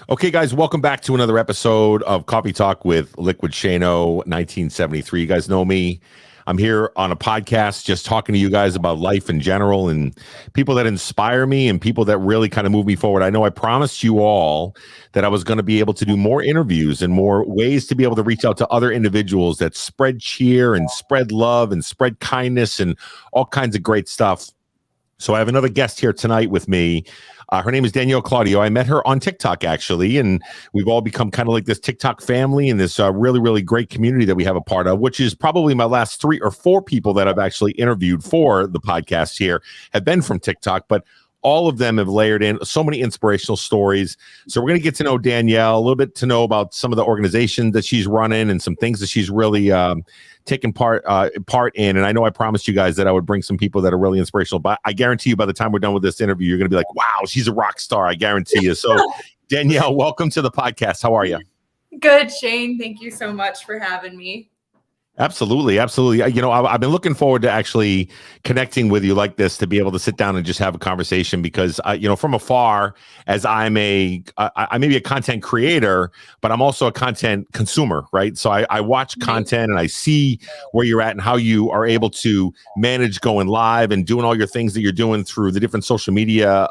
Okay, guys, welcome back to another episode of Coffee Talk with Liquid Shano 1973. You guys know me. I'm here on a podcast just talking to you guys about life in general and people that inspire me and people that really kind of move me forward. I know I promised you all that I was going to be able to do more interviews and more ways to be able to reach out to other individuals that spread cheer and spread love and spread kindness and all kinds of great stuff. So I have another guest here tonight with me. Her name is Danielle Claudio. I met her on TikTok, actually, and we've all become kind of like this TikTok family and this really, really great community that we have a part of, which is probably my last 3 or 4 people that I've actually interviewed for the podcast here have been from TikTok, but all of them have layered in so many inspirational stories. So we're going to get to know Danielle, a little bit to know about some of the organizations that she's running and some things that she's really taken part in. And I know I promised you guys that I would bring some people that are really inspirational, but I guarantee you by the time we're done with this interview, you're going to be like, wow, she's a rock star. I guarantee you. So Danielle, welcome to the podcast. How are you? Good, Shane. Thank you so much for having me. Absolutely. Absolutely. You know, I've been looking forward to actually connecting with you like this, to be able to sit down and just have a conversation because, you know, from afar, as I may be a content creator, but I'm also a content consumer, right? So I watch content and I see where you're at and how you are able to manage going live and doing all your things that you're doing through the different social media,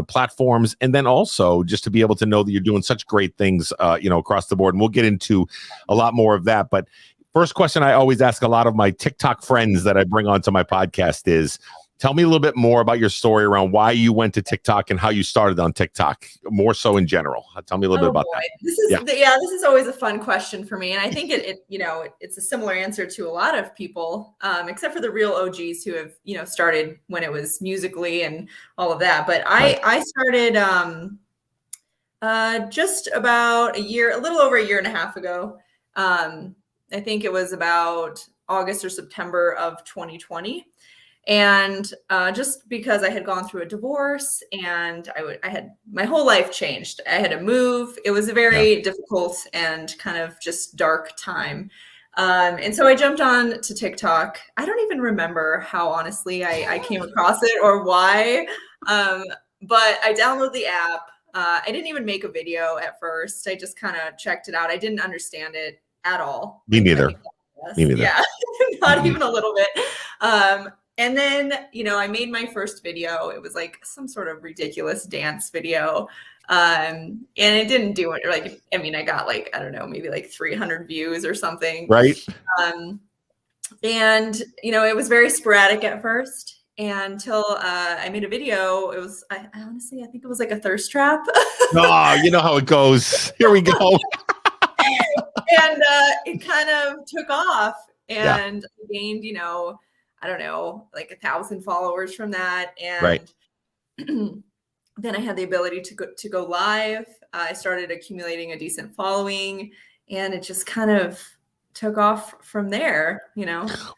platforms. And then also just to be able to know that you're doing such great things, across the board. And we'll get into a lot more of that. But first question I always ask a lot of my TikTok friends that I bring onto my podcast is, tell me a little bit more about your story around why you went to TikTok and how you started on TikTok, more so in general. Tell me a little bit about that. This is always a fun question for me. And I think it's a similar answer to a lot of people, except for the real OGs who have, started when it was Musical.ly and all of that. But I started just about a little over a year and a half ago. I think it was about August or September of 2020. And just because I had gone through a divorce and I had my whole life changed. I had to move. It was a very difficult and kind of just dark time. And so I jumped on to TikTok. I don't even remember how honestly I came across it or why, but I downloaded the app. I didn't even make a video at first. I just kind of checked it out. I didn't understand it at all. Me neither. Yeah, not even a little bit. And then, I made my first video. It was like some sort of ridiculous dance video. And it didn't do it. I got maybe like 300 views or something. Right. And, it was very sporadic at first until I made a video. It was, I think it was like a thirst trap. Oh, you know how it goes. Here we go. And it kind of took off and gained, like 1,000 followers from that. And then I had the ability to go live. I started accumulating a decent following and it just kind of took off from there,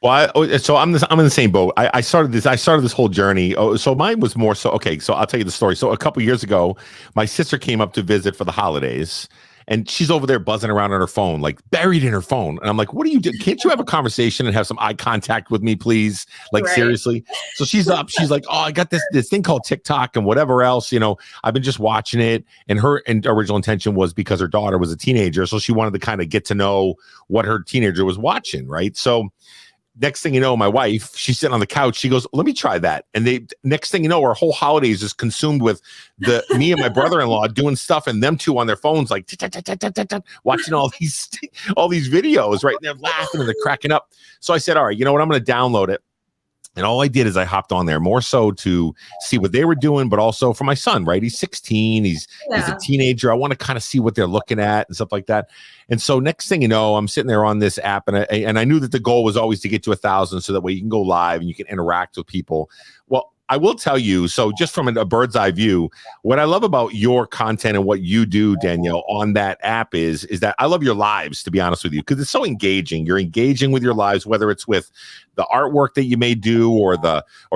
Well, so I'm in the same boat. I started this whole journey. Oh, so mine was more so, okay, so I'll tell you the story. So a couple years ago, my sister came up to visit for the holidays. And she's over there buzzing around on her phone, like buried in her phone. And I'm like, what are you doing? Can't you have a conversation and have some eye contact with me, please? Like, seriously. So she's up. She's like, oh, I got this thing called TikTok and whatever else. I've been just watching it. And her original intention was because her daughter was a teenager. So she wanted to kind of get to know what her teenager was watching. Right. So next thing you know, my wife, she's sitting on the couch. She goes, let me try that. And next thing you know, our whole holiday is just consumed with me and my brother-in-law doing stuff and them two on their phones, like watching all these videos, right? And they're laughing and they're cracking up. So I said, all right, you know what? I'm going to download it. And all I did is I hopped on there more so to see what they were doing, but also for my son, right? He's 16. He's a teenager. I want to kind of see what they're looking at and stuff like that. And so next thing you know, I'm sitting there on this app and I knew that the goal was always to get to 1,000 so that way you can go live and you can interact with people. Well, I will tell you, so just from a bird's eye view, what I love about your content and what you do, Danielle, on that app is that I love your lives, to be honest with you, because it's so engaging. You're engaging with your lives, whether it's with the artwork that you may do or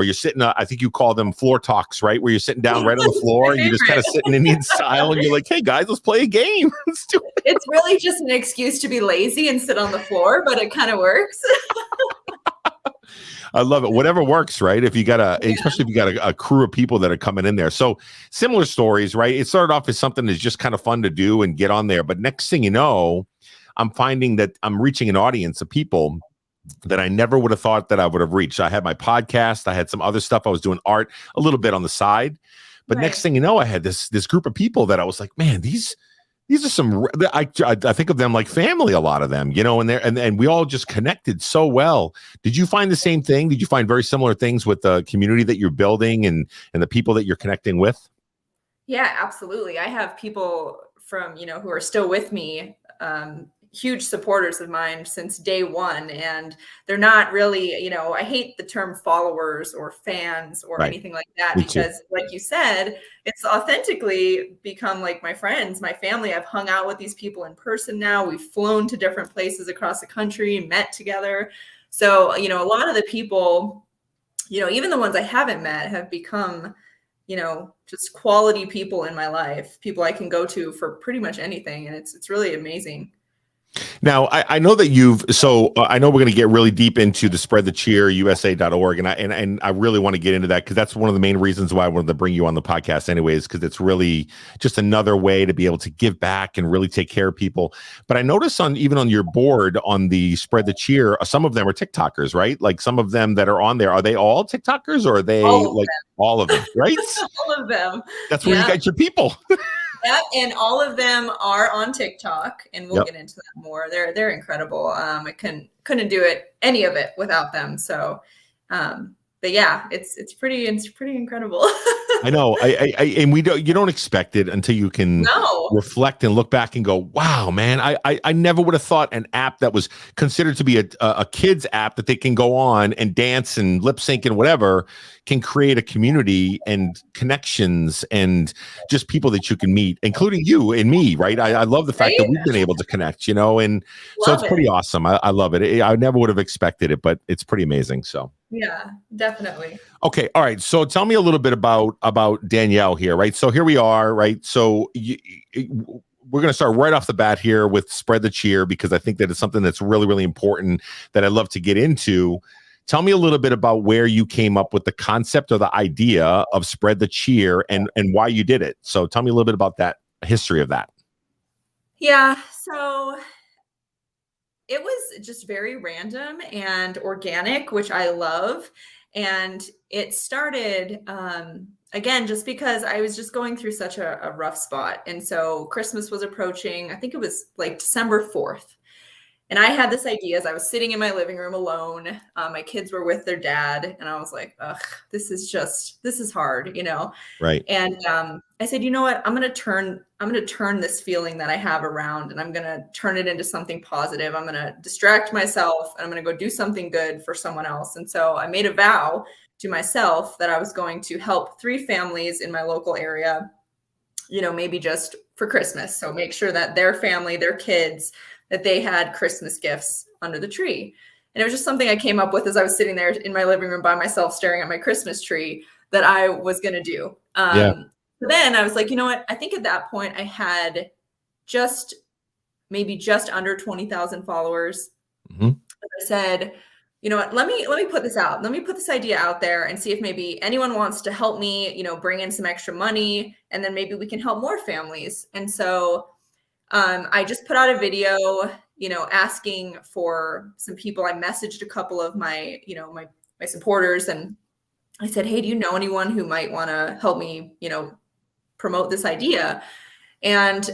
you're sitting, I think you call them floor talks, right? Where you're sitting down right on the floor and you're just kind of sitting Indian style and you're like, hey guys, let's play a game. Let's do it. It's really just an excuse to be lazy and sit on the floor, but it kind of works. I love it. Whatever works, right? If you got Yeah. especially if you got a crew of people that are coming in there. So similar stories, right? It started off as something that's just kind of fun to do and get on there. But next thing you know, I'm finding that I'm reaching an audience of people that I never would have thought that I would have reached. I had my podcast, I had some other stuff. I was doing art a little bit on the side. But next Right. thing you know, I had this group of people that I was like, man, these are some. I think of them like family. A lot of them, and and we all just connected so well. Did you find the same thing? Did you find very similar things with the community that you're building and the people that you're connecting with? Yeah, absolutely. I have people from, who are still with me, huge supporters of mine since day one. And they're not really, I hate the term followers or fans or Right. anything like that, Me too. because like you said, it's authentically become like my friends, my family. I've hung out with these people in person now. We've flown to different places across the country, met together. So, a lot of the people, even the ones I haven't met have become, just quality people in my life, people I can go to for pretty much anything. And it's really amazing. Now, I know that I know we're going to get really deep into the spread the cheer USA.org. And I really want to get into that because that's one of the main reasons why I wanted to bring you on the podcast anyways, because it's really just another way to be able to give back and really take care of people. But I noticed even on your board on the spread the cheer, some of them are TikTokers, right? Like some of them that are on there, are they all TikTokers or are they All of like all of them, right? all of them. That's where you Yeah. got your people. Yeah, and all of them are on TikTok, and we'll Yep. get into that more. They're incredible. I couldn't do any of it without them. So, but yeah, it's pretty incredible. I know. And you don't expect it until you can No. reflect and look back and go, wow, man, I never would have thought an app that was considered to be a kid's app that they can go on and dance and lip sync and whatever can create a community and connections and just people that you can meet, including you and me, right? I love the fact Right? that we've been able to connect, and so it's Love pretty it. awesome. I love it. I never would have expected it, but it's pretty amazing. So. Yeah, definitely. Okay, all right. So tell me a little bit about Danielle here, right? So here we are, right? So we're going to start right off the bat here with spread the cheer because I think that it's something that's really, really important that I'd love to get into. Tell me a little bit about where you came up with the concept or the idea of spread the cheer and why you did it. So tell me a little bit about that history of that. Yeah, so it was just very random and organic, which I love. And it started, again, just because I was just going through such a rough spot. And so Christmas was approaching, I think it was like December 4th. And I had this idea as I was sitting in my living room alone. My kids were with their dad. And I was like, ugh, this is hard, Right. And I said, you know what? I'm going to turn this feeling that I have around and I'm going to turn it into something positive. I'm going to distract myself and I'm going to go do something good for someone else. And so I made a vow to myself that I was going to help 3 families in my local area, maybe just for Christmas. So make sure that their family, their kids, that they had Christmas gifts under the tree. And it was just something I came up with as I was sitting there in my living room by myself, staring at my Christmas tree that I was going to do. Yeah. So then I was like, you know what? I think at that point I had maybe just under 20,000 followers. Mm-hmm. I said, you know what? Let me put this out. Let me put this idea out there and see if maybe anyone wants to help me, bring in some extra money, and then maybe we can help more families. And so I just put out a video, asking for some people. I messaged a couple of my supporters, and I said, hey, do you know anyone who might want to help me, promote this idea? And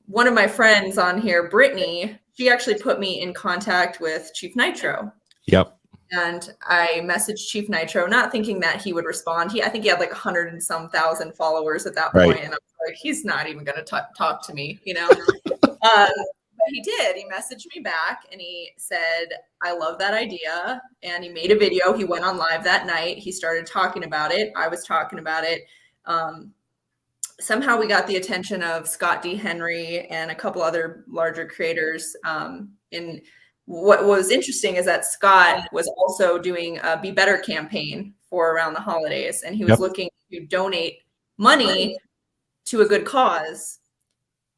one of my friends on here, Brittany, she actually put me in contact with Chief Nitro. Yep. And I messaged Chief Nitro, not thinking that he would respond. I think he had like 100 and some thousand followers at that point. Right. And I was like, he's not even going to talk to me, But he did. He messaged me back and he said, I love that idea. And he made a video. He went on live that night. He started talking about it. I was talking about it. Somehow we got the attention of Scott D. Henry and a couple other larger creators. And what was interesting is that Scott was also doing a Be Better campaign for around the holidays. And he was looking to donate money to a good cause.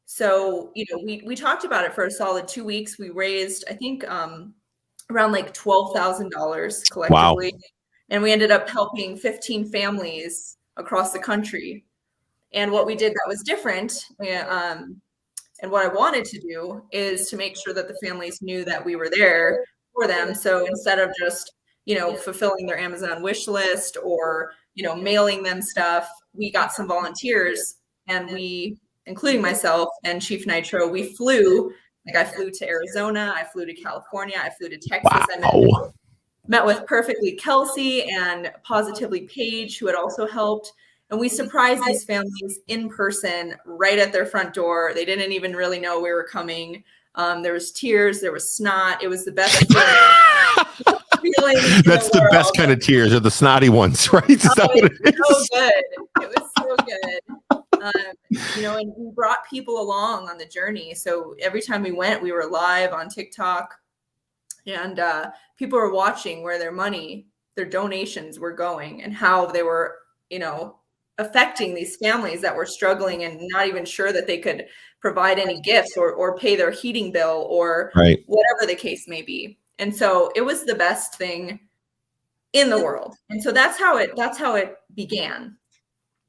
So, we talked about it for a solid 2 weeks. We raised, I think, around like $12,000 Wow. collectively. And we ended up helping 15 families across the country. And what we did that was different, and what I wanted to do is to make sure that the families knew that we were there for them. So instead of just, fulfilling their Amazon wish list or, mailing them stuff, we got some volunteers, and we, including myself and Chief Nitro, we flew. Like, I flew to Arizona, I flew to California, I flew to Texas. Wow. Met with Perfectly Kelsey and Positively Paige, who had also helped. And we surprised these families in person right at their front door. They didn't even really know we were coming. There was tears, there was snot. It was the best feeling. That's the best kind of tears, are the snotty ones, right? Is that what it is? So good. It was so good. And we brought people along on the journey. So every time we went, we were live on TikTok, and people were watching where their donations were going, and how they were, affecting these families that were struggling and not even sure that they could provide any gifts or pay their heating bill or whatever the case may be. And so it was the best thing in the world. And so that's how it began.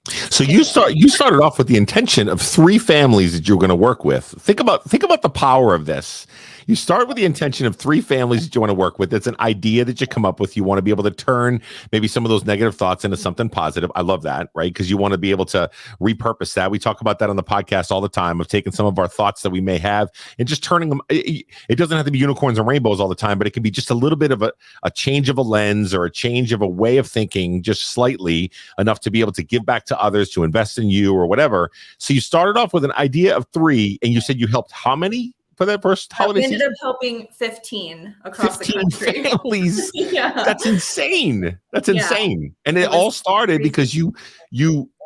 So you started off with the intention of 3 families that you were going to work with. Think about the power of this. You start with the intention of 3 families that you want to work with. It's an idea that you come up with. You want to be able to turn maybe some of those negative thoughts into something positive. I love that, right? Because you want to be able to repurpose that. We talk about that on the podcast all the time, of taking some of our thoughts that we may have and just turning them. It doesn't have to be unicorns and rainbows all the time, but it can be just a little bit of a change of a lens or a change of a way of thinking, just slightly enough to be able to give back to others, to invest in you or whatever. So you started off with an idea of 3, and you said you helped how many for that first holiday season? We ended up helping 15 across 15 the country. families. Yeah. That's insane. That's insane. And it all started because you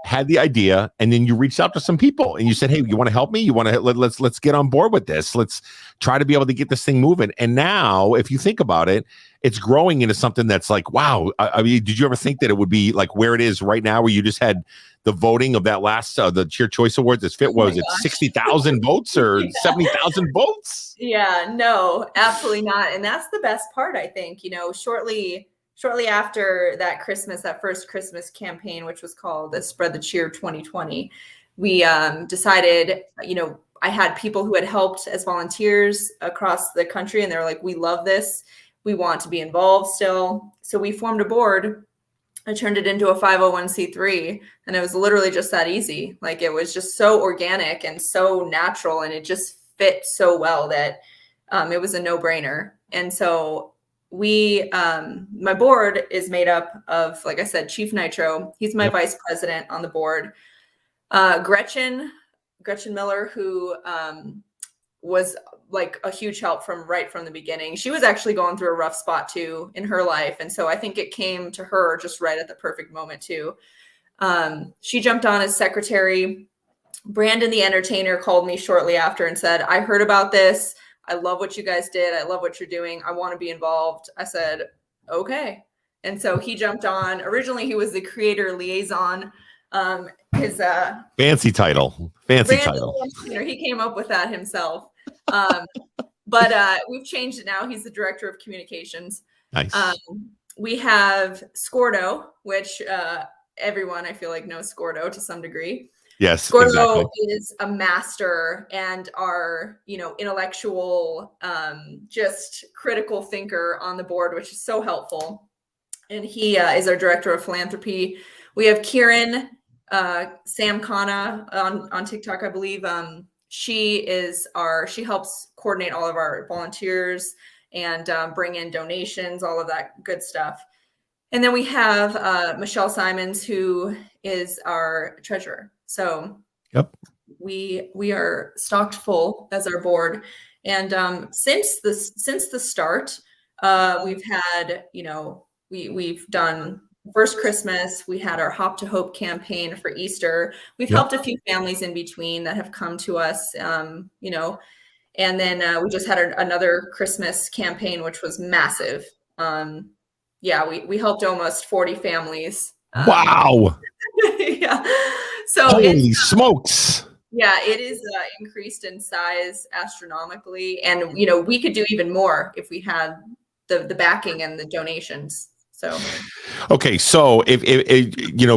had the idea, and then you reached out to some people and you said, hey, you want to help me? You want to let's get on board with this. Let's try to be able to get this thing moving. And now, if you think about it, it's growing into something that's like, wow. I mean, did you ever think that it would be like where it is right now, where you just had the voting of that last the Cheer Choice Awards? It 60,000 votes or 70,000 votes? Yeah, no, absolutely not. And that's the best part, I think. Shortly after that first Christmas campaign, which was called the Spread the Cheer 2020, we decided, I had people who had helped as volunteers across the country, and they were like, we love this. We want to be involved still. So we formed a board. I turned it into a 501c3, and it was literally just that easy. Like, it was just so organic and so natural, and it just fit so well that it was a no-brainer. And so my board is made up of, like I said, Chief Nitro. He's my vice president on the board. Gretchen Miller, who was like a huge help from the beginning. She was actually going through a rough spot too in her life. And so I think it came to her just right at the perfect moment too. She jumped on as secretary. Brandon, the entertainer, called me shortly after and said, I heard about this. I love what you guys did. I love what you're doing. I want to be involved. I said, okay. And so he jumped on. Originally, he was the creator liaison. His fancy title. He came up with that himself. But we've changed it now. He's the director of communications. Nice. We have Scordo, which everyone, I feel like, knows Scordo to some degree. Yes, Scordo exactly. is a master and our, intellectual, just critical thinker on the board, which is so helpful. And he is our director of philanthropy. We have Kieran Sam Kana on TikTok, I believe. She helps coordinate all of our volunteers and bring in donations, all of that good stuff. And then we have Michelle Simons, who is our treasurer. So we are stocked full as our board. And since the start, we've had, we've done first Christmas, we had our Hop to Hope campaign for Easter. We've helped a few families in between that have come to us, and then we just had another Christmas campaign, which was massive. We helped almost 40 families. Wow. Yeah. So holy smokes. Yeah, it is increased in size astronomically. And, we could do even more if we had the backing and the donations. So Okay, so if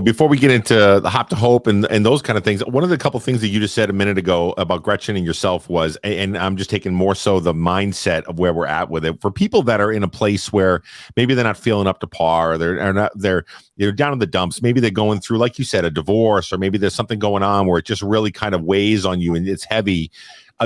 before we get into the Hop to Hope and those kind of things, one of the couple things that you just said a minute ago about Gretchen and yourself was, and I'm just taking more so the mindset of where we're at with it for people that are in a place where maybe they're not feeling up to par, or they're down in the dumps, maybe they're going through, like you said, a divorce, or maybe there's something going on where it just really kind of weighs on you and it's heavy.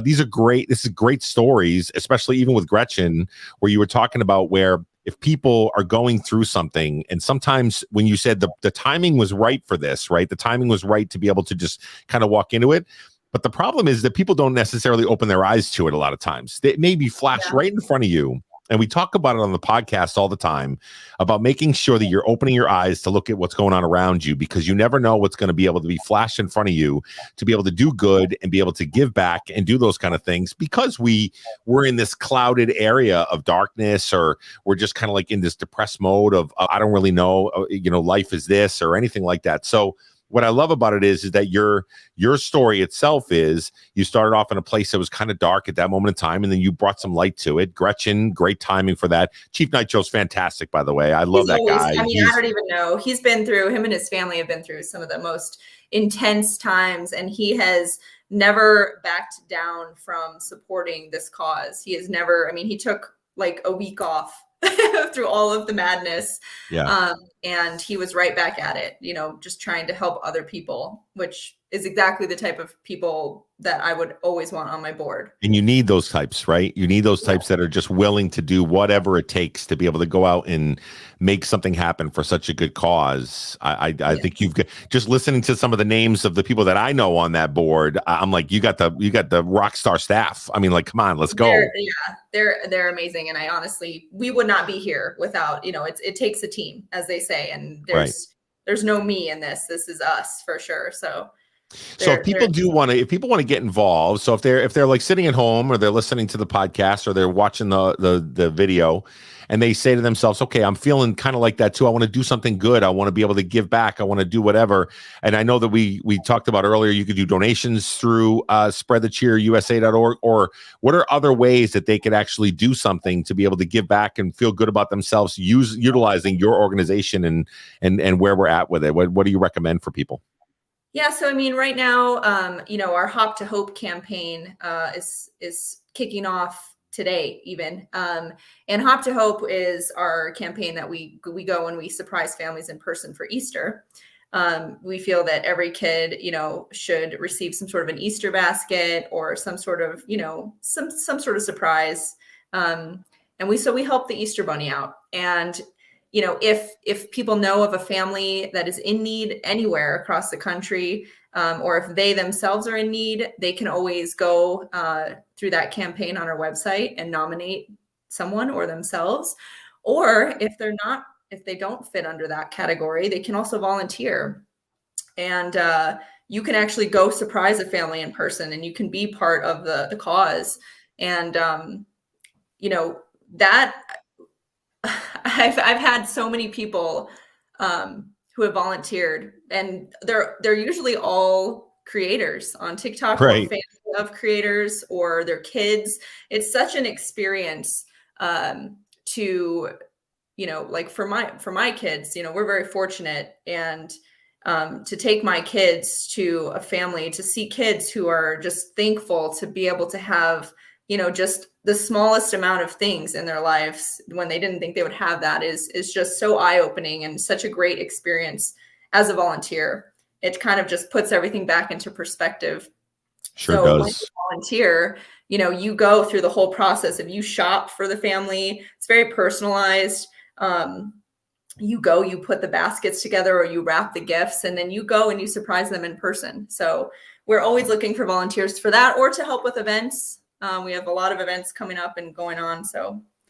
These are great. This is great stories, especially even with Gretchen, where you were talking about where if people are going through something, and sometimes when you said the timing was right for this, right? The timing was right to be able to just kind of walk into it. But the problem is that people don't necessarily open their eyes to it a lot of times. It may be flashed right in front of you. And we talk about it on the podcast all the time about making sure that you're opening your eyes to look at what's going on around you, because you never know what's going to be able to be flashed in front of you to be able to do good and be able to give back and do those kind of things, because we're in this clouded area of darkness, or we're just kind of like in this depressed mode of I don't really know, life is this or anything like that. So what I love about it is that your story itself is you started off in a place that was kind of dark at that moment in time, and then you brought some light to it. Gretchen, great timing for that. Chief Nitro's fantastic, by the way. I love that guy. I mean, I don't even know. Him and his family have been through some of the most intense times, and he has never backed down from supporting this cause. He has never, I mean, he took like a week off through all of the madness. Yeah. And he was right back at it, just trying to help other people, which is exactly the type of people that I would always want on my board. And you need those types, right? You need those types that are just willing to do whatever it takes to be able to go out and make something happen for such a good cause. I think you've got, just listening to some of the names of the people that I know on that board, I'm like, you got the rock star staff. I mean, like, come on, let's go. They're amazing. And I honestly, we would not be here without, it takes a team, as they say, and there's no me in this. This is us for sure. So if people want to get involved, so if they're like sitting at home, or they're listening to the podcast, or they're watching the video, and they say to themselves, okay, I'm feeling kind of like that too. I want to do something good. I want to be able to give back. I want to do whatever. And I know that we talked about earlier, you could do donations through spreadthecheerusa.org, or what are other ways that they could actually do something to be able to give back and feel good about themselves, utilizing your organization and where we're at with it. What do you recommend for people? Yeah, so I mean, right now, our Hop to Hope campaign is kicking off today, even. And Hop to Hope is our campaign that we go and we surprise families in person for Easter. We feel that every kid, should receive some sort of an Easter basket or some sort of, some sort of surprise. And we help the Easter Bunny out. And if people know of a family that is in need anywhere across the country, or if they themselves are in need, they can always go through that campaign on our website and nominate someone or themselves. Or if they don't fit under that category, they can also volunteer. And you can actually go surprise a family in person, and you can be part of the cause. And that I've had so many people who have volunteered, and they're usually all creators on TikTok, right, or fans of creators, or their kids. It's such an experience to, like for my kids, we're very fortunate, and to take my kids to a family, to see kids who are just thankful to be able to have, just the smallest amount of things in their lives when they didn't think they would have, that is just so eye-opening and such a great experience as a volunteer. It kind of just puts everything back into perspective. Sure so does. When you volunteer, you go through the whole process. If you shop for the family, it's very personalized. You go, you put the baskets together, or you wrap the gifts, and then you go and you surprise them in person. So we're always looking for volunteers for that, or to help with events. We have a lot of events coming up and going on.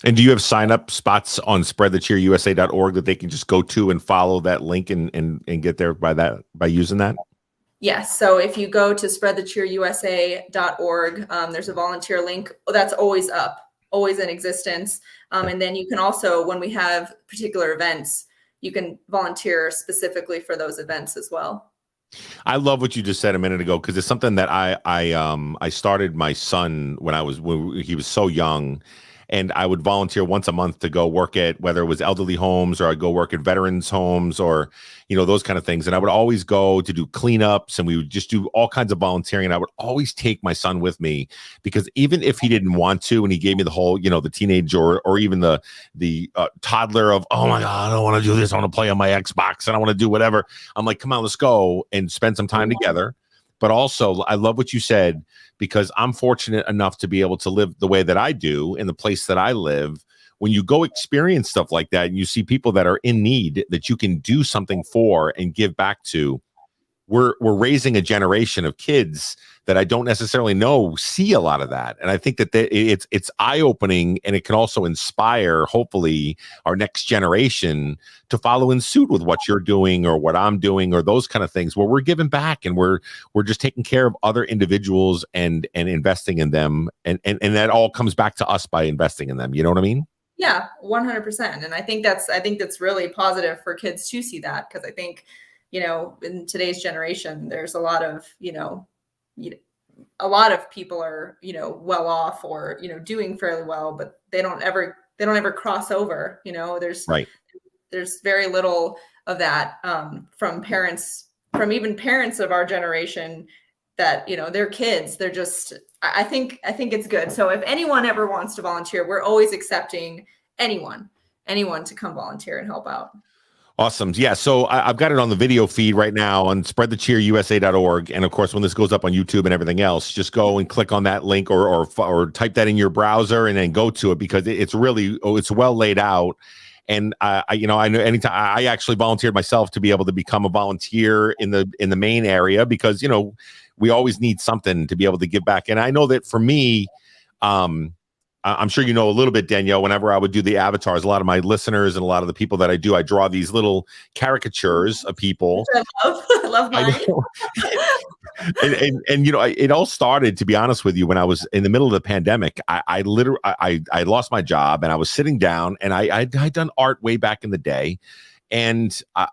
And do you have sign up spots on spreadthecheerusa.org that they can just go to and follow that link and get there by using that? Yes. So if you go to spreadthecheerusa.org, there's a volunteer link that's always up, always in existence. And then you can also, when we have particular events, you can volunteer specifically for those events as well. I love what you just said a minute ago, because it's something that I started my son when he was so young, and I would volunteer once a month to go work at, whether it was elderly homes or I'd go work at veterans homes, or those kind of things. And I would always go to do cleanups, and we would just do all kinds of volunteering. And I would always take my son with me, because even if he didn't want to, and he gave me the whole, the teenage or even the toddler of, oh my God, I don't want to do this, I want to play on my Xbox and I want to do whatever, I'm like, come on, let's go and spend some time together. But also, I love what you said, because I'm fortunate enough to be able to live the way that I do in the place that I live. When you go experience stuff like that and you see people that are in need that you can do something for and give back to, we're raising a generation of kids that I don't necessarily know see a lot of that. And I think that it's eye-opening, and it can also inspire, hopefully, our next generation to follow in suit with what you're doing or what I'm doing, or those kind of things, where we're giving back and we're just taking care of other individuals and investing in them. And that all comes back to us by investing in them. You know what I mean? Yeah, 100%. And I think that's really positive for kids to see that, because I think, in today's generation, there's a lot of, a lot of people are, well off, or, doing fairly well, but they don't ever cross over. Right. There's very little of that from parents, from even parents of our generation, that, their kids, they're just, I think it's good. So if anyone ever wants to volunteer, we're always accepting anyone to come volunteer and help out. Awesome. Yeah. So I've got it on the video feed right now on spreadthecheerusa.org. And of course, when this goes up on YouTube and everything else, just go and click on that link, or type that in your browser and then go to it, because it's really, it's well laid out. And I know anytime I actually volunteered myself to be able to become a volunteer in the main area, because, we always need something to be able to give back. And I know that for me, I'm sure a little bit, Danielle, whenever I would do the avatars, a lot of my listeners and a lot of the people that I do, I draw these little caricatures of people. I love mine. and it all started, to be honest with you, when I was in the middle of the pandemic. I literally lost my job, and I was sitting down, and I'd done art way back in the day. And, I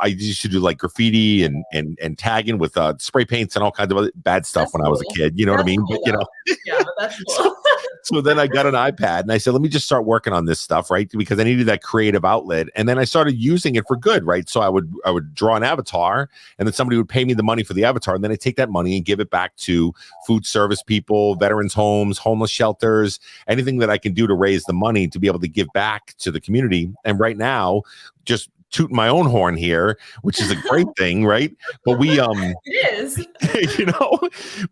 used to do like graffiti and tagging with spray paints and all kinds of other bad stuff when I was a kid. You know what I mean? Cool, but, yeah, but that's cool. So then I got an iPad, and I said, let me just start working on this stuff, right? Because I needed that creative outlet. And then I started using it for good, right? So I would draw an avatar, and then somebody would pay me the money for the avatar. And then I take that money and give it back to food service people, veterans homes, homeless shelters, anything that I can do to raise the money to be able to give back to the community. And right now, just tooting my own horn here, which is a great thing, right? But we it is.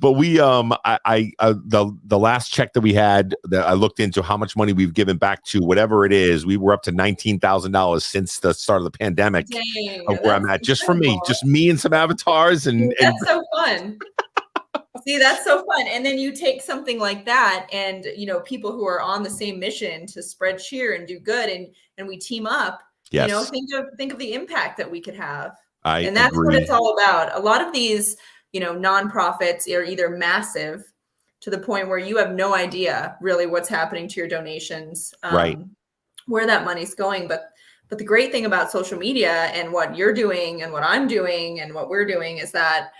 But we the last check that we had, that I looked into how much money we've given back to whatever it is, we were up to $19,000 since the start of the pandemic. Dang, of where I'm at, just for me, just me and some avatars. And that's so fun. See, that's so fun. And then you take something like that, and people who are on the same mission to spread cheer and do good, and we team up. Yes. Think of the impact that we could have. And that's agree. what it's all about. A lot of these, nonprofits are either massive to the point where you have no idea really what's happening to your donations, right, where that money's going. But the great thing about social media and what you're doing and what I'm doing and what we're doing is that,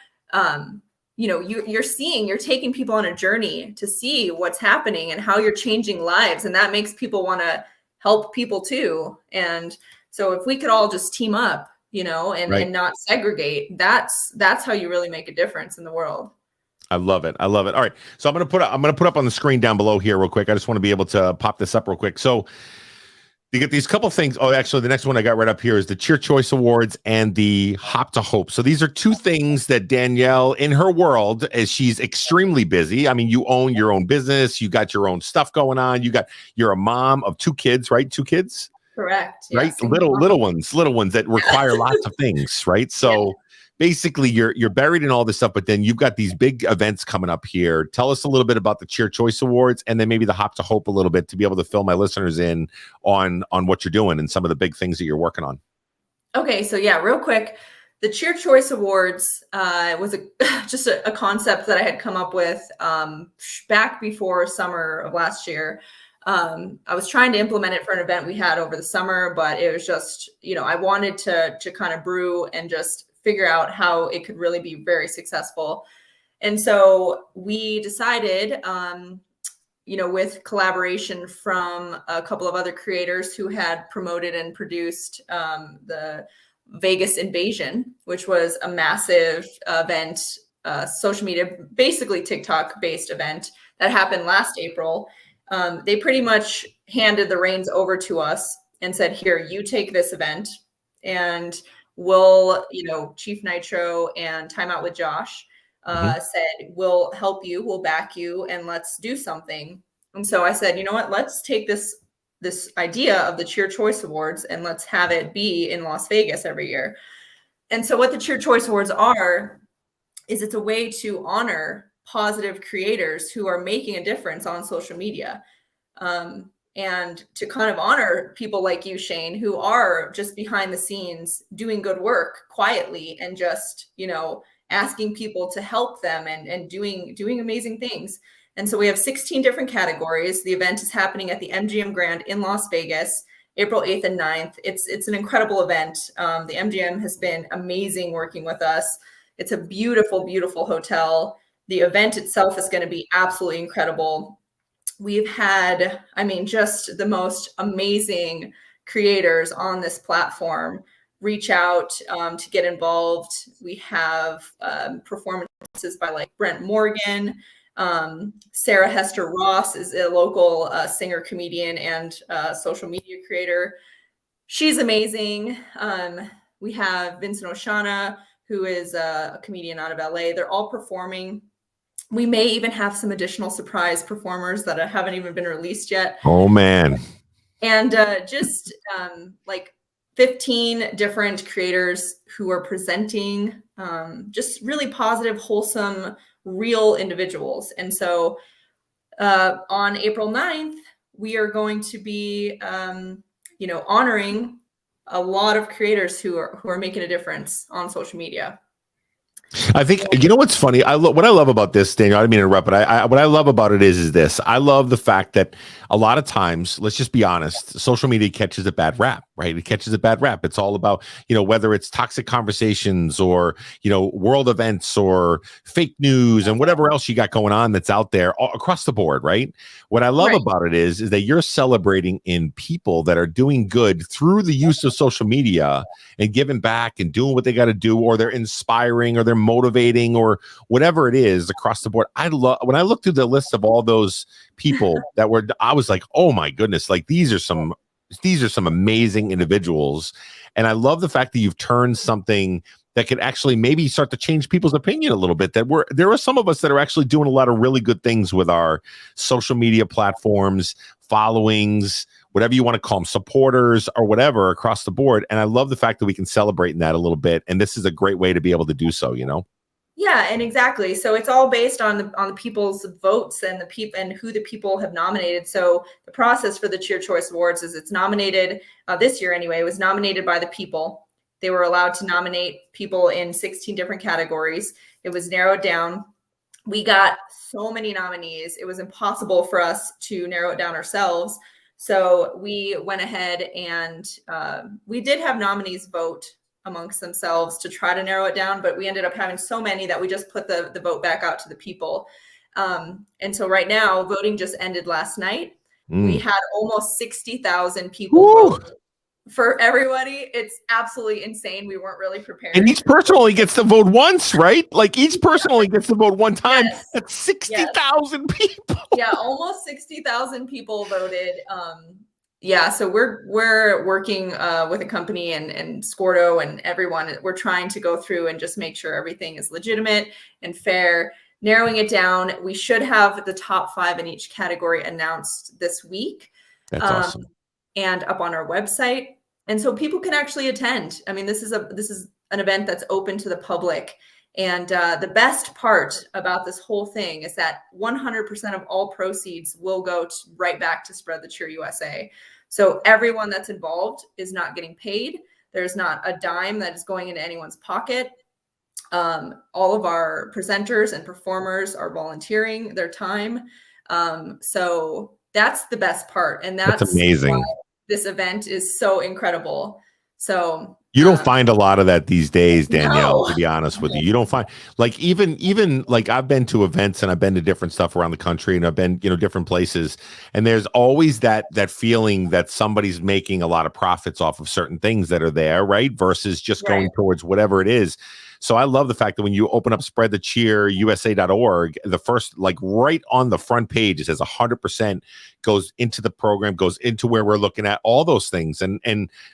you're taking people on a journey to see what's happening and how you're changing lives. And that makes people want to help people too. And so if we could all just team up, and not segregate, that's how you really make a difference in the world. I love it. All right. So I'm going to put up on the screen down below here real quick. I just want to be able to pop this up real quick. So you get these couple things. Oh, actually, the next one I got right up here is the Cheer Choice Awards and the Hop to Hope. So these are two things that Danielle, in her world, as she's extremely busy. I mean, you own your own business. You got your own stuff going on. You're a mom of two kids, right? Two kids? Correct. Right. Yes. Little ones that require lots of things. Right. So basically you're buried in all this stuff, but then you've got these big events coming up here. Tell us a little bit about the Cheer Choice Awards, and then maybe the Hop to Hope a little bit, to be able to fill my listeners in on what you're doing and some of the big things that you're working on. Okay. So real quick, the Cheer Choice Awards was just a concept that I had come up with back before summer of last year. I was trying to implement it for an event we had over the summer, but it was just, I wanted to kind of brew and just figure out how it could really be very successful. And so we decided with collaboration from a couple of other creators who had promoted and produced the Vegas Invasion, which was a massive event, social media, basically TikTok based event that happened last April. They pretty much handed the reins over to us and said, here, you take this event, and we'll, Chief Nitro and Time Out with Josh said, we'll help you, we'll back you, and let's do something. And so I said, you know what, let's take this idea of the Cheer Choice Awards and let's have it be in Las Vegas every year. And so what the Cheer Choice Awards are is it's a way to honor positive creators who are making a difference on social media. And to kind of honor people like you, Shane, who are just behind the scenes doing good work quietly and just, asking people to help them and doing amazing things. And so we have 16 different categories. The event is happening at the MGM Grand in Las Vegas, April 8th and 9th. It's an incredible event. The MGM has been amazing working with us. It's a beautiful, beautiful hotel. The event itself is going to be absolutely incredible. We've had, just the most amazing creators on this platform reach out to get involved. We have performances by like Brent Morgan. Sarah Hester Ross is a local singer, comedian, and social media creator. She's amazing. We have Vincent Oshana, who is a comedian out of LA. They're all performing. We may even have some additional surprise performers that haven't even been released yet. Oh, man. And just like 15 different creators who are presenting just really positive, wholesome, real individuals. And so on April 9th, we are going to be, honoring a lot of creators who are making a difference on social media. I think, what's funny? What I love about this, Daniel, I didn't mean to interrupt, but what I love about it is this. I love the fact that a lot of times, let's just be honest, social media catches a bad rap, right? It catches a bad rap. It's all about, whether it's toxic conversations or, world events or fake news and whatever else you got going on that's out there across the board, right? What I love about it is that you're celebrating in people that are doing good through the use of social media and giving back and doing what they got to do, or they're inspiring, or they're motivating, or whatever it is across the board. When I look through the list of all those people I was like, oh my goodness, like these are some amazing individuals. And I love the fact that you've turned something that could actually maybe start to change people's opinion a little bit. There are some of us that are actually doing a lot of really good things with our social media platforms, followings, whatever you want to call them, supporters or whatever across the board. And I love the fact that we can celebrate in that a little bit. And this is a great way to be able to do so, Yeah, and exactly. So it's all based on the people's votes and and who the people have nominated. So the process for the Cheer Choice Awards is it's nominated this year anyway. It was nominated by the people. They were allowed to nominate people in 16 different categories. It was narrowed down. We got so many nominees. It was impossible for us to narrow it down ourselves. So we went ahead and we did have nominees vote amongst themselves to try to narrow it down, but we ended up having so many that we just put the vote back out to the people. And so right now, voting just ended last night. We had almost 60,000 people vote for everybody. It's absolutely insane. We weren't really prepared. And each person only gets to vote once, right? Like each person only gets to vote one time. Yes. That's 60,000 people. Yeah, almost 60,000 people voted. So we're working with a company and Scordo and everyone. We're trying to go through and just make sure everything is legitimate and fair, narrowing it down. We should have the top 5 in each category announced this week. That's awesome. And up on our website. And so people can actually attend. I mean, this is an event that's open to the public. And the best part about this whole thing is that 100% of all proceeds will go right back to Spread the Cheer USA. So everyone that's involved is not getting paid. There's not a dime that is going into anyone's pocket. All of our presenters and performers are volunteering their time. So that's the best part. And that's amazing. Why this event is so incredible. So You don't find a lot of that these days, Danielle, No. to be honest with you. You don't find like even like I've been to events and I've been to different stuff around the country and I've been, different places. And there's always that feeling that somebody's making a lot of profits off of certain things that are there, right? Versus just Right. going towards whatever it is. So I love the fact that when you open up spreadthecheerusa.org, the first, like right on the front page, it says 100% goes into the program, goes into where we're looking at all those things. And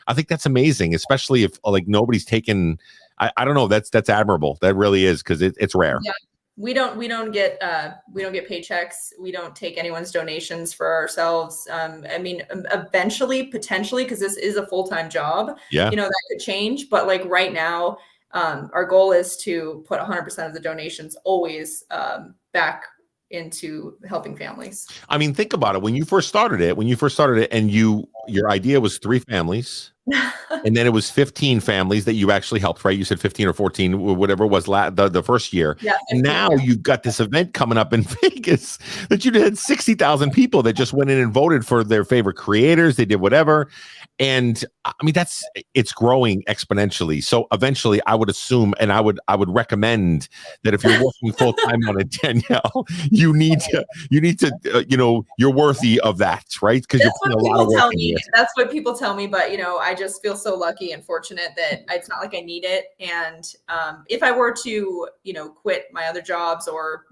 I think that's amazing, especially if like nobody's taken. I don't know. That's admirable. That really is, because it's rare. Yeah. We don't get paychecks. We don't take anyone's donations for ourselves. I mean, eventually, potentially, because this is a full-time job, Yeah. that could change. But like right now, our goal is to put 100% of the donations always back into helping families. I mean, think about it. When you first started it, and your idea was 3 families. And then it was 15 families that you actually helped, right? You said 15 or 14, or whatever it was the first year. Yeah, 15, now yeah. you've got this event coming up in Vegas that you had 60,000 people that just went in and voted for their favorite creators. They did whatever. And I mean, it's growing exponentially. So eventually I would assume, and I would recommend that if you're working full time on it, Danielle, you need to, you're worthy of that, right? Because you're putting a lot of work into it. That's what people tell me. But, I just feel so lucky and fortunate that it's not like I need it. And if I were to, quit my other jobs or,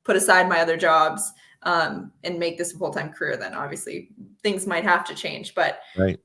put aside my other jobs and make this a full-time career, then obviously things might have to change. But right.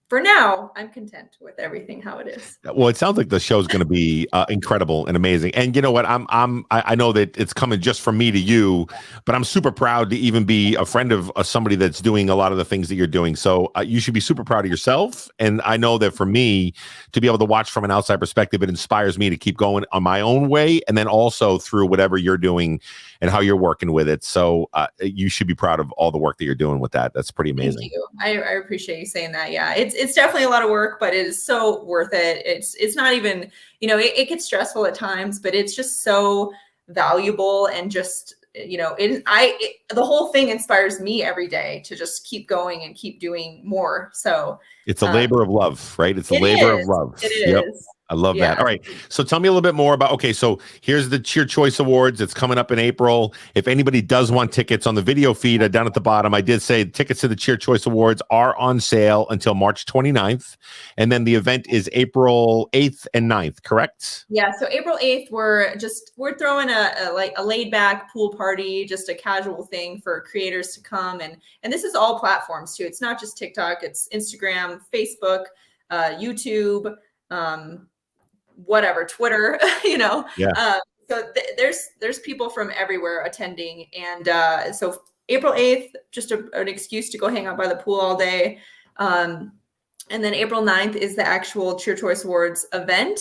For now, I'm content with everything how it is. Well, it sounds like the show's going to be incredible and amazing. And you know what? I know that it's coming just from me to you, but I'm super proud to even be a friend of somebody that's doing a lot of the things that you're doing. So you should be super proud of yourself. And I know that for me to be able to watch from an outside perspective, it inspires me to keep going on my own way, and then also through whatever you're doing and how you're working with it. So you should be proud of all the work that you're doing with that. That's pretty amazing. Thank you. I appreciate you saying that. Yeah, it's definitely a lot of work, but it is so worth it. It's not even, it gets stressful at times, but it's just so valuable. And just, the whole thing inspires me every day to just keep going and keep doing more. So it's a labor of love, right? It's a labor of love. It is. Yep. I love that. All right. So tell me a little bit more about, so here's the Cheer Choice Awards. It's coming up in April. If anybody does want tickets, on the video feed down at the bottom, I did say tickets to the Cheer Choice Awards are on sale until March 29th. And then the event is April 8th and 9th, correct? Yeah. So April 8th, we're throwing a laid back pool party, just a casual thing for creators to come. And this is all platforms too. It's not just TikTok, it's Instagram, Facebook, YouTube, whatever, Twitter, Yeah. So there's people from everywhere attending. And so April 8th, just an excuse to go hang out by the pool all day. And then April 9th is the actual Cheer Choice Awards event.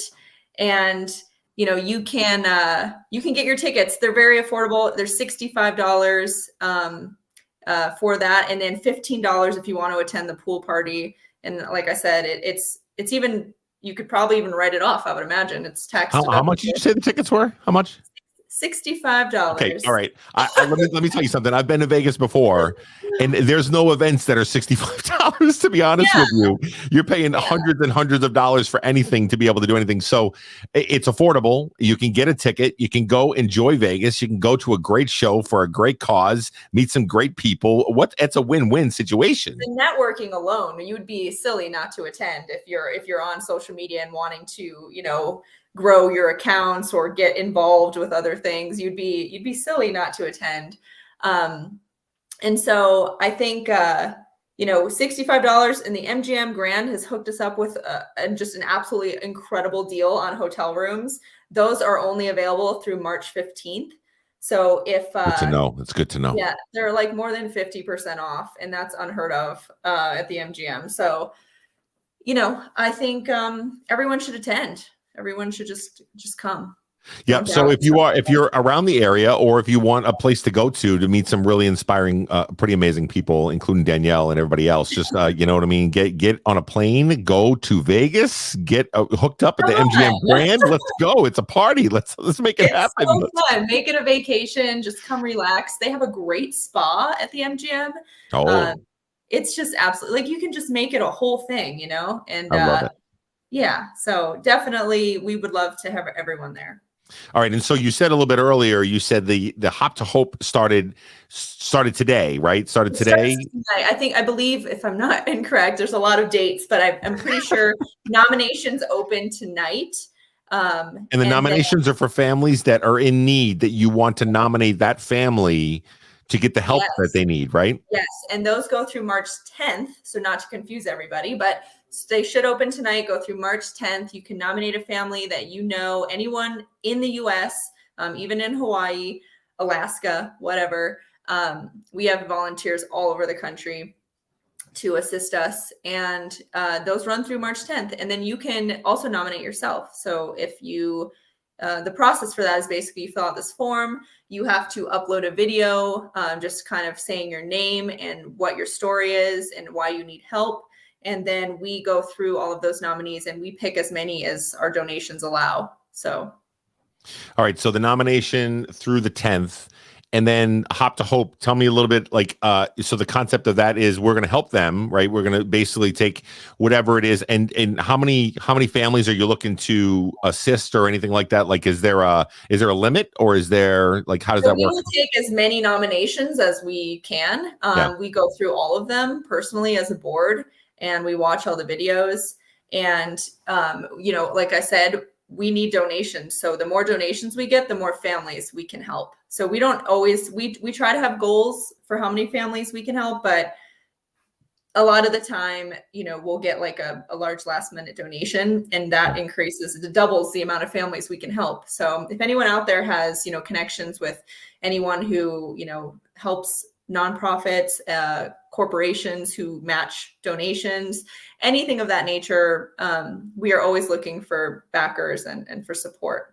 And, you can get your tickets. They're very affordable. They're $65 for that. And then $15 if you want to attend the pool party. And like I said, it's even, you could probably even write it off. I would imagine it's tax. How much did you say the tickets were? How much? $65. Okay, all right. Let me tell you something. I've been to Vegas before, and there's no events that are $65. To be honest with you, you're paying hundreds and hundreds of dollars for anything to be able to do anything. So it's affordable. You can get a ticket. You can go enjoy Vegas. You can go to a great show for a great cause. Meet some great people. It's a win-win situation. The networking alone, you'd be silly not to attend if you're on social media and wanting to, grow your accounts or get involved with other things. You'd be silly not to attend. And so I think, $65, and the MGM Grand has hooked us up with just an absolutely incredible deal on hotel rooms. Those are only available through March 15th. So if good to know. It's good to know. Yeah, they're like more than 50% off, and that's unheard of at the MGM. So, I think everyone should attend. Everyone should just come. Yeah. So if you're around the area, or if you want a place to go to meet some really inspiring, pretty amazing people, including Danielle and everybody else, just you know what I mean, get on a plane, go to Vegas, get hooked up at the MGM Grand. Let's go. It's a party. Let's make it happen. So fun. Make it a vacation. Just come relax. They have a great spa at the MGM. Oh. It's just absolutely, like, you can just make it a whole thing, and I love it. Yeah. So definitely we would love to have everyone there. All right. And so you said a little bit earlier, you said the Hop to Hope started today, right? Started It starts today. tonight. I believe, if I'm not incorrect, there's a lot of dates, but I'm pretty sure nominations open tonight. And the And then nominations are for families that are in need, that you want to nominate that family to get the help that yes, they need, right? yes, and those go through March 10th. So not to confuse everybody, but they should open tonight, go through March 10th. You can nominate a family that you know, anyone in the U.S., even in Hawaii, Alaska, whatever. We have volunteers all over the country to assist us, and those run through March 10th. And then you can also nominate yourself. So if you the process for that is basically you fill out this form, you have to upload a video, just kind of saying your name and what your story is and why you need help. And then we go through all of those nominees and we pick as many as our donations allow. So All right. So the nomination through the 10th, and then Hop to Hope. Tell me a little bit, like, so the concept of that is we're going to help them, right? We're going to basically take whatever it is. And how many families are you looking to assist or anything like that? Like, is there a limit, or is there, like, how does So that we work? will take as many nominations as we can. Yeah. We go through all of them personally as a board, and we watch all the videos. And like I said, we need donations. So the more donations we get, the more families we can help. So we don't always we try to have goals for how many families we can help, but a lot of the time, we'll get like a large last minute donation, and that increases, it doubles the amount of families we can help. So if anyone out there has, connections with anyone who, helps nonprofits, corporations who match donations, anything of that nature, we are always looking for backers and for support.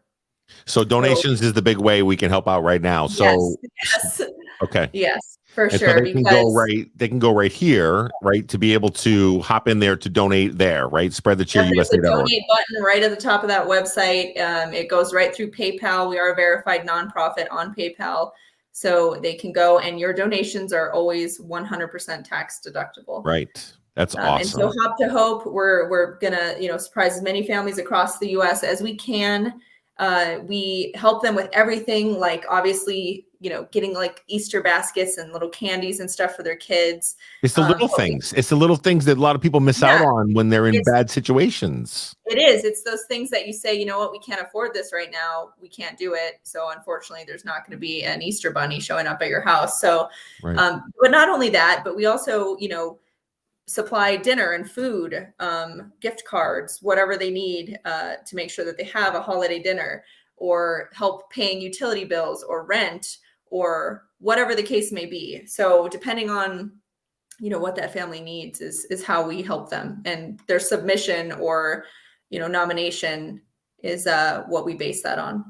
So donations is the big way we can help out right now. So, Yes, okay. yes, for And so sure. Because they can go right here, right, to be able to hop in there to donate there, right? yep, there's a Spreadthecheerusa.org. donate button right at the top of that website. It goes right through PayPal. We are a verified nonprofit on PayPal. So they can go, and your donations are always 100% tax deductible. Right. That's And so awesome. Hop to Hope, we're gonna, surprise as many families across the US as we can. We help them with everything, like obviously, getting like Easter baskets and little candies and stuff for their kids. It's the little But things. It's the little things that a lot of people miss out yeah, on when they're in it's bad situations. It is. It's those things that you say, you know what, we can't afford this right now. We can't do it. So unfortunately, there's not going to be an Easter bunny showing up at your house. So, Right. but not only that, but we also, supply dinner and food, gift cards, whatever they need to make sure that they have a holiday dinner, or help paying utility bills or rent or whatever the case may be. So depending on what that family needs is how we help them, and their submission or nomination is what we base that on.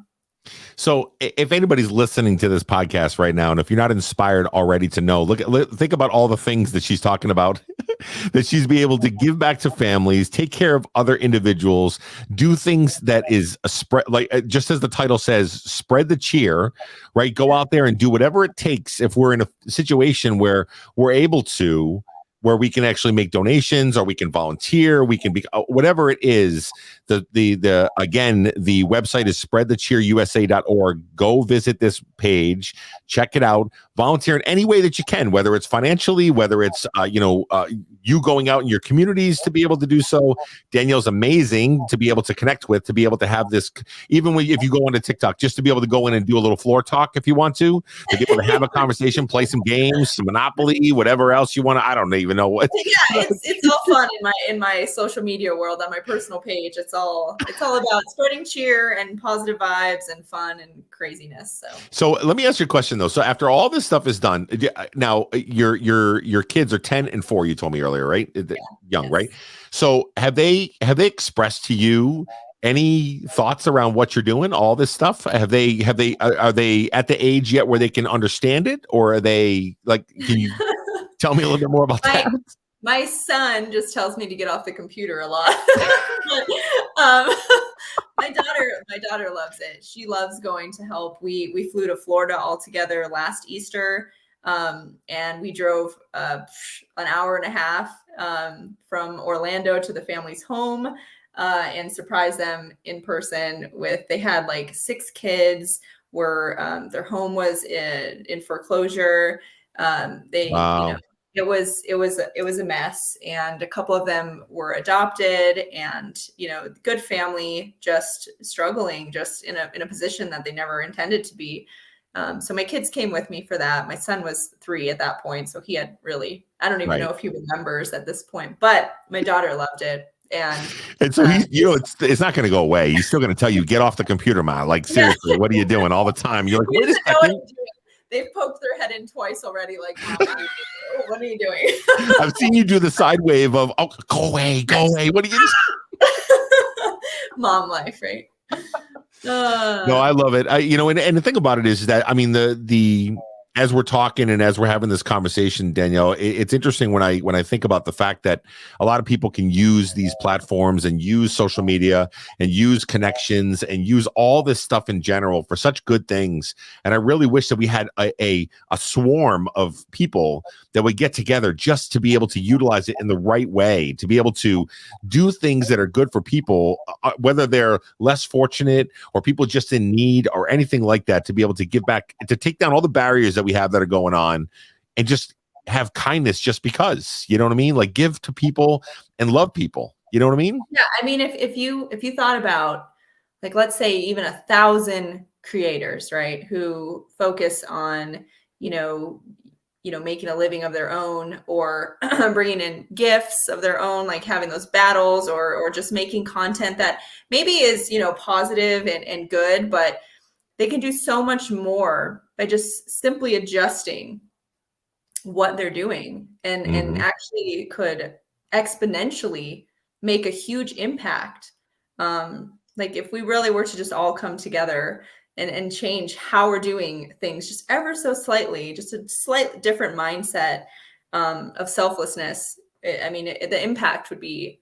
So if anybody's listening to this podcast right now, and if you're not inspired already to know, think about all the things that she's talking about, that she's be able to give back to families, take care of other individuals, do things that is a spread, like just as the title says, spread the cheer, right? Go out there and do whatever it takes. If we're in a situation where we're able to, where we can actually make donations, or we can volunteer, we can be whatever it is. Again, the website is spreadthecheerusa.org. Go visit this page, check it out, volunteer in any way that you can, whether it's financially, whether it's you going out in your communities to be able to do so. Danielle's amazing to be able to connect with, to be able to have this, even if you go onto TikTok, just to be able to go in and do a little floor talk if you want to be able to have a conversation, play some games, some Monopoly, whatever else you want to. I don't even know what. Yeah, it's all fun in my social media world. On my personal page, it's all about spreading cheer and positive vibes and fun and craziness. So let me ask you a question though. So after all this stuff is done, now your kids are 10 and 4. You told me earlier, right? Young, Yes. right? So have they expressed to you any thoughts around what you're doing? All this stuff. Are they at the age yet where they can understand it, or are they like? Can you tell me a little bit more about that? My son just tells me to get off the computer a lot. But, my daughter loves it. She loves going to help. We flew to Florida all together last Easter, and we drove an hour and a half from Orlando to the family's home. and surprise them in person with, they had like 6 kids, were their home was in foreclosure. They, you know, Wow. it was a mess, and a couple of them were adopted, and you know, good family, just struggling, just in a position that they never intended to be. So my kids came with me for that. My son was 3 at that point, so he had really, I don't even know Right. if he remembers at this point, but my daughter loved it. And so he's, you know, it's not going to go away. He's still going to tell you, get off the computer, Ma. Like, yeah, seriously, what are you doing all the time? You're like, he wait a doesn't know what second. I'm doing. They've poked their head in twice already, like, Mom, what are you doing? What are you doing? I've seen you do the side wave of, oh, go away, go away. What are you doing? Mom life, right? No, I love it. You know, and the thing about it is that, I mean, the as we're talking and as we're having this conversation, Danielle, it's interesting when I think about the fact that a lot of people can use these platforms and use social media and use connections and use all this stuff in general for such good things. And I really wish that we had a swarm of people that would get together just to be able to utilize it in the right way, to be able to do things that are good for people, whether they're less fortunate or people just in need or anything like that, to be able to give back, to take down all the barriers that we have that are going on and just have kindness just because, you know what I mean? Like, give to people and love people. You know what I mean? Yeah. I mean, if you thought about, like, let's say even 1,000 creators, right, who focus on, you know, making a living of their own, or bringing in gifts of their own, like having those battles, or just making content that maybe is, you know, positive and good, but they can do so much more by just simply adjusting what they're doing, and actually could exponentially make a huge impact. Like, if we really were to just all come together and change how we're doing things just ever so slightly, just a slight different mindset of selflessness, I mean, the impact would be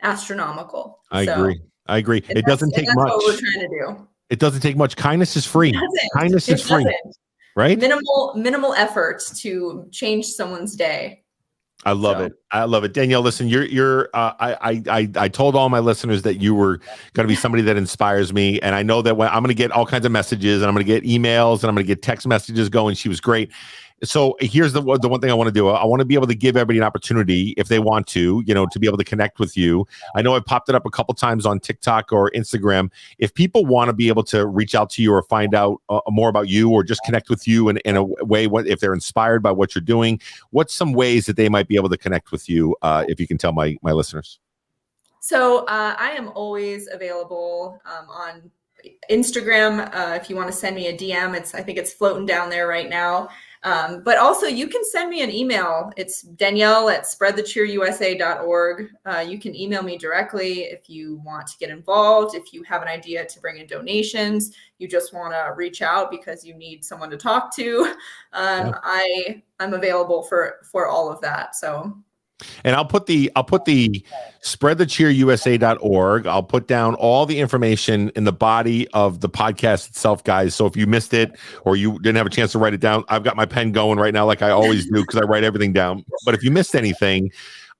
astronomical. I So, agree. I agree. and It doesn't take that's much. what we're trying to do. It doesn't take much. Kindness is free. Kindness is It free, doesn't. right? Minimal effort to change someone's day. I love it. I love it. Danielle, listen, I told all my listeners that you were going to be somebody that inspires me. And I know that when I'm going to get all kinds of messages, and I'm going to get emails, and I'm going to get text messages going. She was great. So here's the one thing I want to do. I want to be able to give everybody an opportunity, if they want to, you know, to be able to connect with you. I know I popped it up a couple times on TikTok or Instagram. If people want to be able to reach out to you or find out more about you, or just connect with you in a way, if they're inspired by what you're doing, what's some ways that they might be able to connect with you, if you can tell my listeners? So I am always available on Instagram. If you want to send me a DM, I think it's floating down there right now. But also, you can send me an email. It's Danielle@spreadthecheerusa.org. You can email me directly if you want to get involved, if you have an idea to bring in donations, you just want to reach out because you need someone to talk to. I'm available for all of that. So. And I'll put the spreadthecheerusa.org. I'll put down all the information in the body of the podcast itself, guys. So if you missed it or you didn't have a chance to write it down, I've got my pen going right now, like I always do, because I write everything down. But if you missed anything,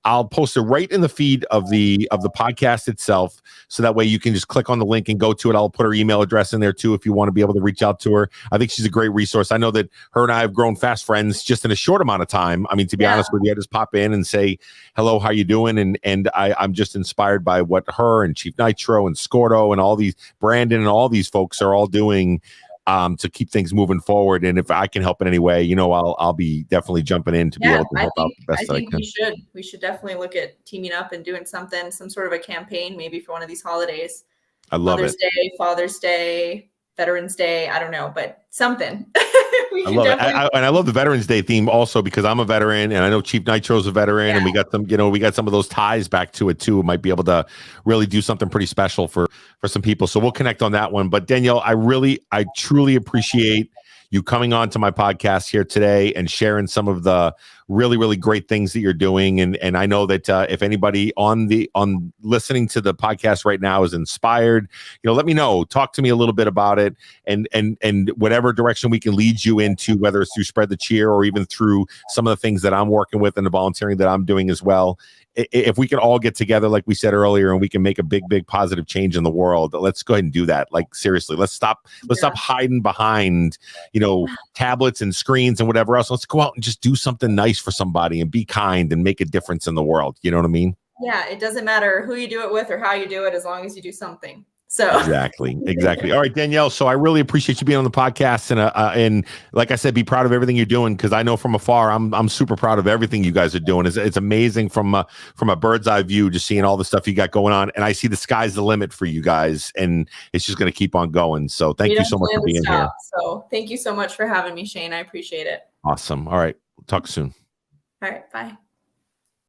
I'll post it right in the feed of the podcast itself, so that way you can just click on the link and go to it. I'll put her email address in there too if you want to be able to reach out to her. I think she's a great resource. I know that her and I have grown fast friends just in a short amount of time. I mean, to be honest with you, I just pop in and say hello, how you doing, and I'm just inspired by what her and Chief Nitro and Scordo and all these, Brandon and all these folks are all doing to keep things moving forward. And if I can help in any way, you know, I'll be definitely jumping in to be able to help out the best that I can. We should definitely look at teaming up and doing some sort of a campaign, maybe for one of these holidays. I love Mother's Day, Father's Day, Veterans Day. I don't know, but something. I love it. And I love the Veterans Day theme also, because I'm a veteran, and I know Chief Nitro's a veteran, and we got some of those ties back to it too. It might be able to really do something pretty special for some people. So we'll connect on that one. But Danielle, I truly appreciate you coming on to my podcast here today and sharing some of the really, really great things that you're doing. And I know that if anybody on listening to the podcast right now is inspired, let me know. Talk to me a little bit about it, and whatever direction we can lead you into, whether it's through Spread the Cheer or even through some of the things that I'm working with and the volunteering that I'm doing as well. If we can all get together, like we said earlier, and we can make a big, big positive change in the world, let's go ahead and do that. Like, seriously, let's stop hiding behind, tablets and screens and whatever else. Let's go out and just do something nice for somebody and be kind and make a difference in the world. You know what I mean? Yeah. It doesn't matter who you do it with or how you do it, as long as you do something. So exactly. All right, Danielle. So I really appreciate you being on the podcast, and like I said, be proud of everything you're doing, because I know from afar, I'm super proud of everything you guys are doing. It's amazing from a bird's eye view, just seeing all the stuff you got going on, and I see the sky's the limit for you guys, and it's just going to keep on going. So thank you so much for being here. So thank you so much for having me, Shane. I appreciate it. Awesome. All right, talk soon. All right, bye.